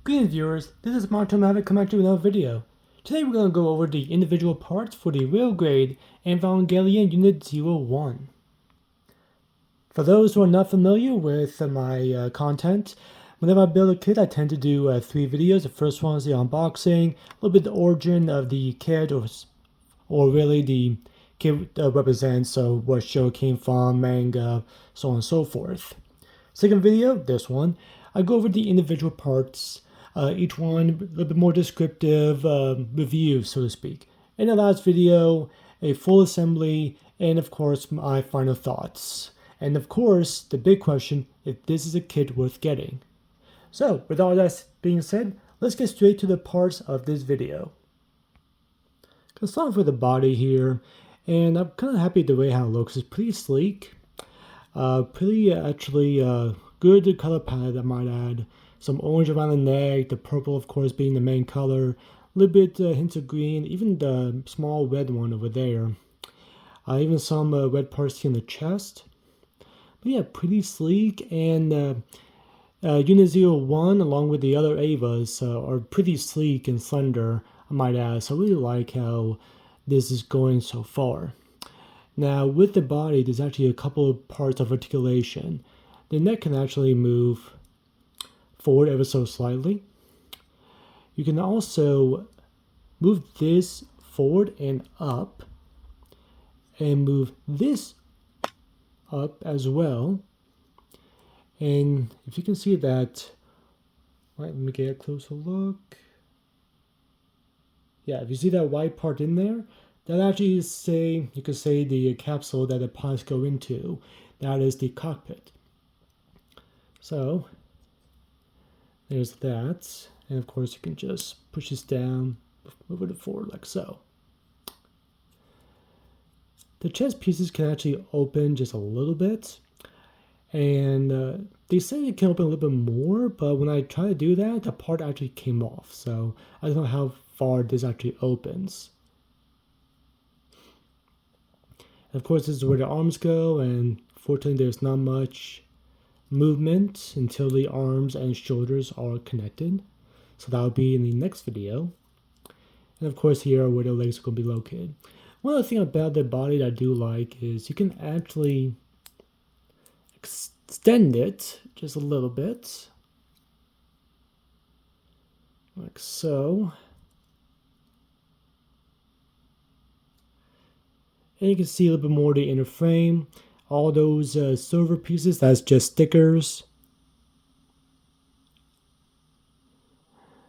Greetings viewers, this is Martin Maverick coming to another video. Today we're going to go over the individual parts for the rail grade Evangelion Unit-01. For those who are not familiar with my content, whenever I build a kit I tend to do 3 videos. The first one is the unboxing, a little bit the origin of the kit, or really the kit represents what show it came from, manga, so on and so forth. Second video, this one, I go over the individual parts, each one a little bit more descriptive review, so to speak. In the last video, a full assembly, and of course my final thoughts. And of course, the big question, if this is a kit worth getting. So, with all that being said, let's get straight to the parts of this video. Gonna start off with the body here, and I'm kind of happy the way how it looks. It's pretty sleek. Pretty good color palette, I might add. Some orange around the neck, the purple of course being the main color. A little bit hints of green, even the small red one over there. Even some red parts here in the chest. But yeah, pretty sleek, and Unit-01 along with the other Avas are pretty sleek and slender, I might add. So I really like how this is going so far. Now, with the body, there's actually a couple of parts of articulation. The neck can actually move forward ever so slightly. You can also move this forward and up, and move this up as well. And if you can see that, right, let me get a closer look. Yeah, if you see that white part in there, that actually is you could say the capsule that the pilots go into. That is the cockpit. So there's that, and of course you can just push this down, move it forward like so. The chest pieces can actually open just a little bit, and they say it can open a little bit more, but when I try to do that, the part actually came off. So I don't know how far this actually opens. And of course, this is where the arms go, and fortunately there's not much movement until the arms and shoulders are connected. So that'll be in the next video. And of course here are where the legs are going to be located. One other thing about the body that I do like is you can actually extend it just a little bit. Like so. And you can see a little bit more of the inner frame. All those silver pieces, that's just stickers.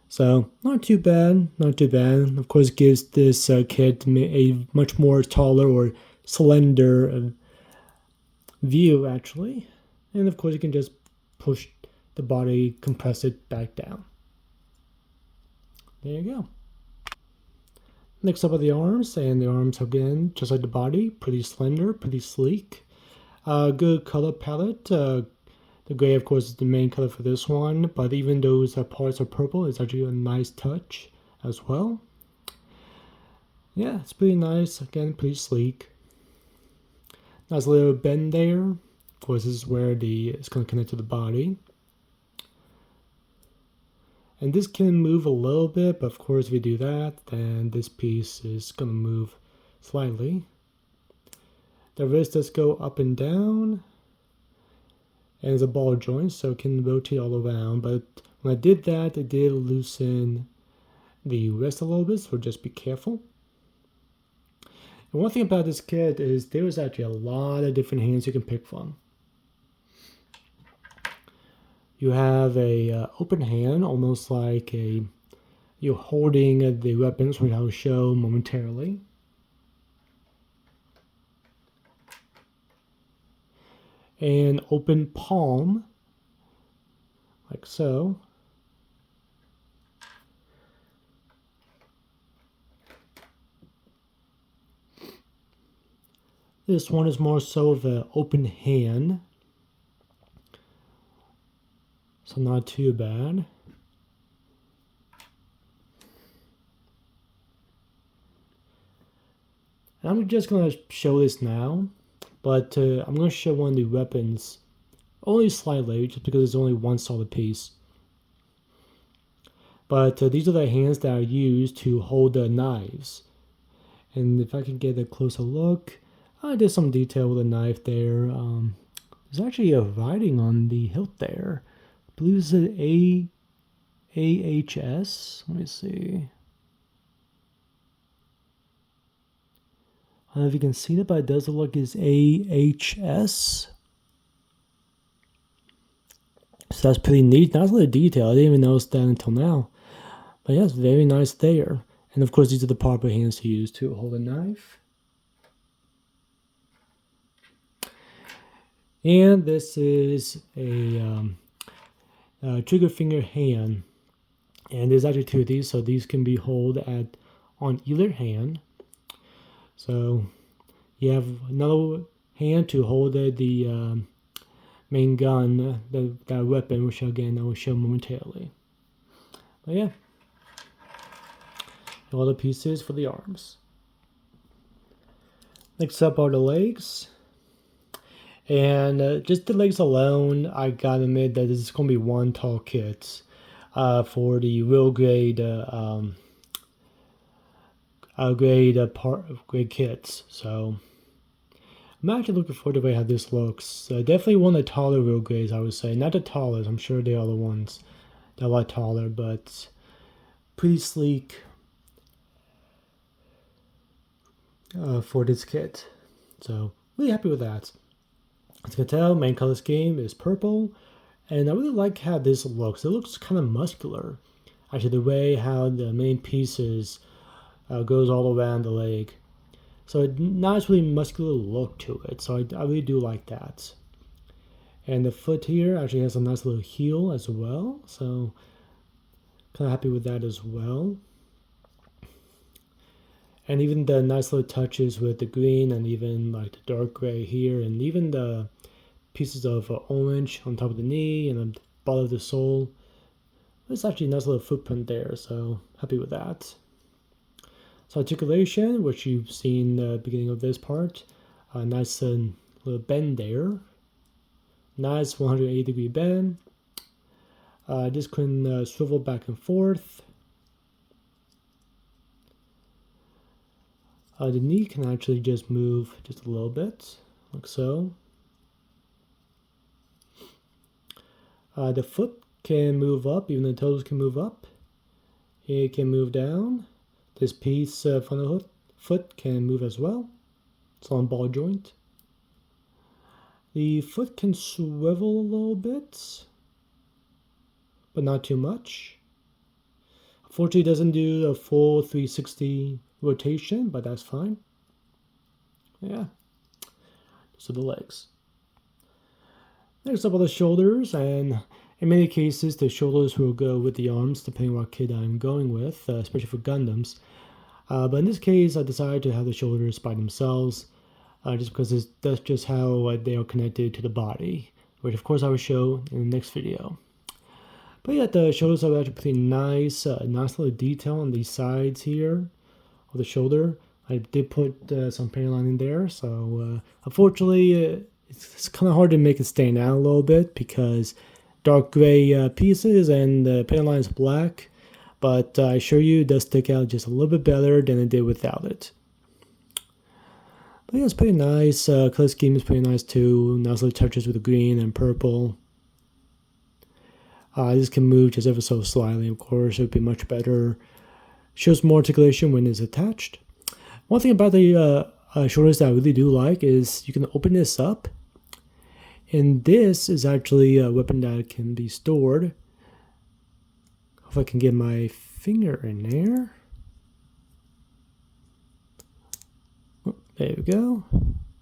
So, not too bad, not too bad. Of course, gives this kit a much more taller or slender view, actually. And of course, you can just push the body, compress it back down. There you go. Next up are the arms, and the arms again, just like the body, pretty slender, pretty sleek. Good color palette. The gray, of course, is the main color for this one, but even those parts are purple. It's actually a nice touch as well. Yeah, it's pretty nice. Again, pretty sleek. Nice little bend there. Of course, this is where it's going to connect to the body. And this can move a little bit, but of course if you do that, then this piece is going to move slightly. The wrist does go up and down, and it's a ball joint, so it can rotate all around. But when I did that, it did loosen the wrist a little bit, so just be careful. And one thing about this kit is there is actually a lot of different hands you can pick from. You have a open hand, almost like you're holding the weapons, which I'll show momentarily. An open palm, like so. This one is more so of an open hand. So not too bad. And I'm just going to show this now, but I'm going to show one of the weapons only slightly, just because it's only one solid piece. But these are the hands that are used to hold the knives. And if I can get a closer look, I did some detail with the knife there. There's actually a writing on the hilt there. I believe it's an AHS. Let me see. I don't know if you can see that, but it does look like it's AHS. So that's pretty neat. Nice little detail. I didn't even notice that until now. But yeah, it's very nice there. And of course, these are the proper hands to use to hold a knife. And this is a trigger finger hand. And there's actually two of these, so these can be held on either hand. So you have another hand to hold the main gun, that weapon, which again I will show momentarily. But yeah, all the pieces for the arms. Next up are the legs. And just the legs alone, I gotta admit that this is gonna be one tall kit for the real grade grade kits. So I'm actually looking forward to the way how this looks. Definitely one of the taller real grades, I would say. Not the tallest, I'm sure the other ones they're a lot taller, but pretty sleek for this kit. So really happy with that. As you can tell, main color scheme is purple, and I really like how this looks. It looks kind of muscular. Actually, the way how the main pieces goes all around the leg. So a nice, really muscular look to it. So I really do like that. And the foot here actually has a nice little heel as well. So kind of happy with that as well. And even the nice little touches with the green and even like the dark gray here, and even the pieces of orange on top of the knee and the bottom of the sole. It's actually a nice little footprint there, so happy with that. So articulation, which you've seen the beginning of this part, a nice little bend there. Nice 180-degree bend. This can swivel back and forth. The knee can actually just move just a little bit, like so. The foot can move up, even the toes can move up. It can move down. This piece from the foot can move as well. It's on ball joint. The foot can swivel a little bit, but not too much. Unfortunately, it doesn't do a full 360 rotation, but that's fine. Yeah, those are the legs. Next up are the shoulders, and in many cases, the shoulders will go with the arms, depending on what kit I'm going with, especially for Gundams. But in this case, I decided to have the shoulders by themselves, just because that's just how they are connected to the body, which of course I will show in the next video. But yeah, the shoulders are actually pretty nice, nice little detail on the sides here of the shoulder. I did put some paint line in there, so unfortunately it's kind of hard to make it stand out a little bit because dark gray pieces and the paint line is black, but I assure you it does stick out just a little bit better than it did without it. But yeah, it's pretty nice. Color scheme is pretty nice too. Nice little touches with the green and purple. This can move just ever so slightly, of course. It would be much better. Shows more articulation when it's attached. One thing about the shoulders that I really do like is you can open this up. And this is actually a weapon that can be stored. If I can get my finger in there. Oh, there we go.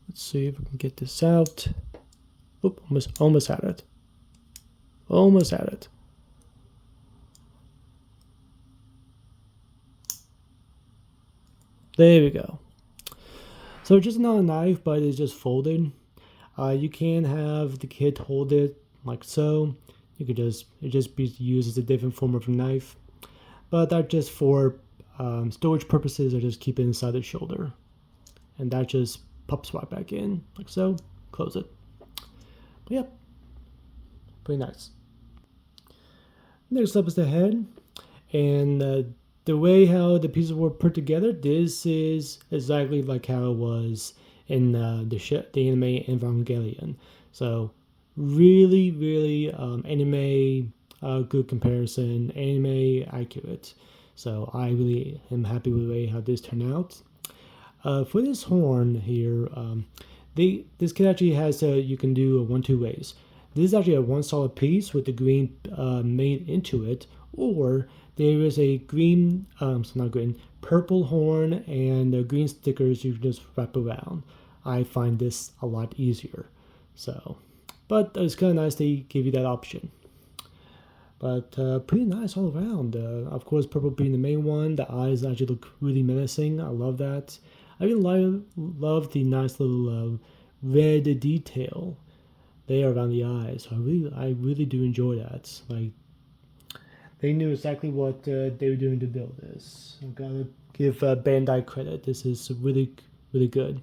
Let's see if I can get this out. Oop, almost had it. Almost had it. There we go. So just not a knife, but it's just folded. You can have the kit hold it like so. You could just be used as a different form of a knife. But that just for storage purposes, I just keep it inside the shoulder. And that just pops right back in like so. Close it. But yeah, pretty nice. Next up is the head. And the way how the pieces were put together, this is exactly like how it was in the anime Evangelion. So really, really anime good comparison, anime accurate. So I really am happy with the way how this turned out. For this horn here, this kit actually has you can do one two ways. This is actually a one solid piece with the green made into it, or there is a green, so not green, purple horn and green stickers you can just wrap around. I find this a lot easier. So, but it's kind of nice they give you that option. But pretty nice all around. Of course, purple being the main one. The eyes actually look really menacing. I love that. I really love the nice little red detail there around the eyes. So I really do enjoy that. Like they knew exactly what they were doing to build this. I gotta give Bandai credit. This is really, really good.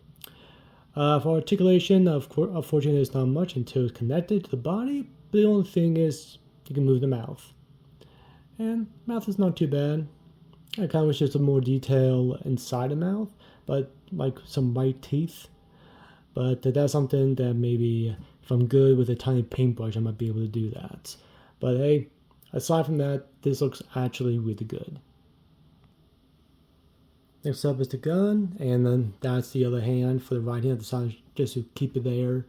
For articulation, of course, unfortunately, there's not much until it's connected to the body. But the only thing is you can move the mouth, and mouth is not too bad. I kind of wish there's some more detail inside the mouth, but like some white teeth. But that's something that maybe if I'm good with a tiny paintbrush, I might be able to do that. But hey, aside from that, this looks actually really good. Next up is the gun, and then that's the other hand for the right hand. Decided just to keep it there,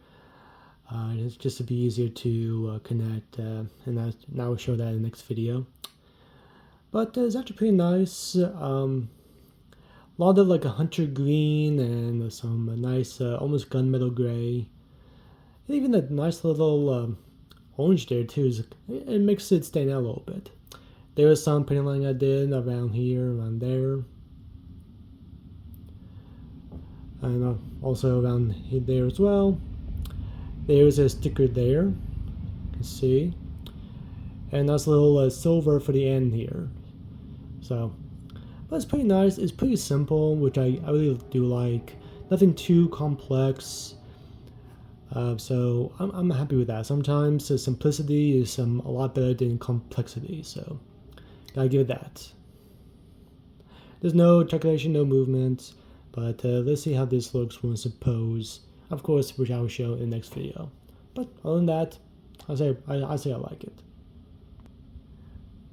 just to be easier to connect, and I will show that in the next video. But it's actually pretty nice. A lot of like a hunter green and some nice, almost gunmetal gray. And even a nice little orange there too. It makes it stand out a little bit. There was some painting I did around here, around there. And also around there as well. There's a sticker there, you can see, and that's a little silver for the end here. So, but it's pretty nice. It's pretty simple, which I really do like. Nothing too complex. So I'm happy with that. Sometimes the simplicity is a lot better than complexity. So, gotta give it that. There's no articulation, no movement. But let's see how this looks once it pose. Of course, which I will show in the next video. But other than that, I say I like it.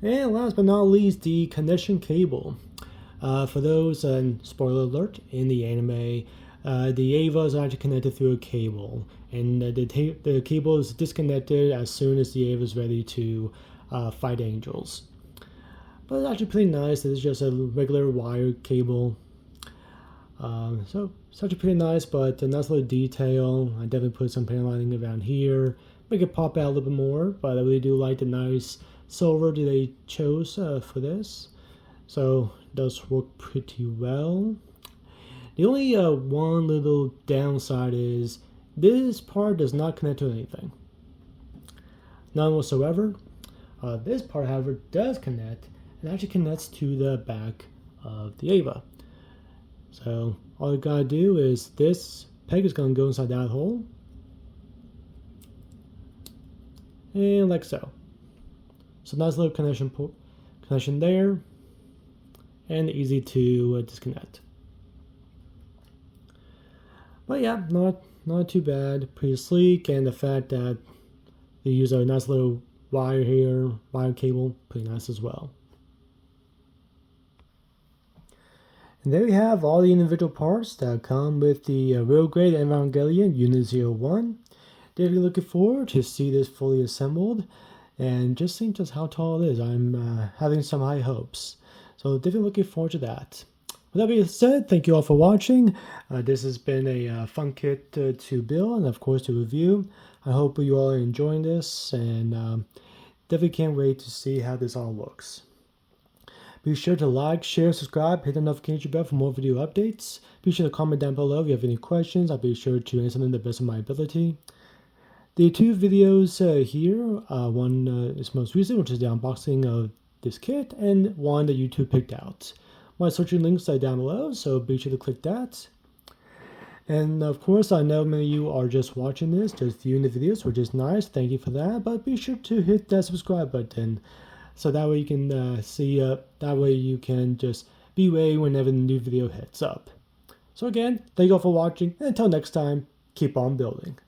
And last but not least, the connection cable. For those, spoiler alert, in the anime, the Eva is actually connected through a cable, and the cable is disconnected as soon as the Eva is ready to fight angels. But it's actually pretty nice. It's just a regular wire cable. So it's actually pretty nice, but a nice little detail. I definitely put some paint lining around here, make it pop out a little bit more. But I really do like the nice silver that they chose for this. So it does work pretty well. The only one little downside is this part does not connect to anything. None whatsoever. This part, however, does connect. It actually connects to the back of the Eva. So all you gotta do is this peg is gonna go inside that hole, and like so. So nice little connection there, and easy to disconnect. But yeah, not too bad, pretty sleek, and the fact that they use a nice little wire here, wire cable, pretty nice as well. And there we have all the individual parts that come with the real grade Evangelion Unit-01. Definitely looking forward to see this fully assembled and just think just how tall it is. I'm having some high hopes. So definitely looking forward to that. With that being said, thank you all for watching. This has been a fun kit to build and of course to review. I hope you all are enjoying this and definitely can't wait to see how this all looks. Be sure to like, share, subscribe, hit the notification bell for more video updates. Be sure to comment down below if you have any questions. I'll be sure to answer them to the best of my ability. The two videos here, one is most recent, which is the unboxing of this kit, and one that YouTube picked out. My searching links are down below, so be sure to click that. And of course, I know many of you are just watching this, just viewing the videos, which is nice. Thank you for that. But be sure to hit that subscribe button so that way you can that way you can just be ready whenever the new video hits up. So again, thank you all for watching, and until next time, keep on building.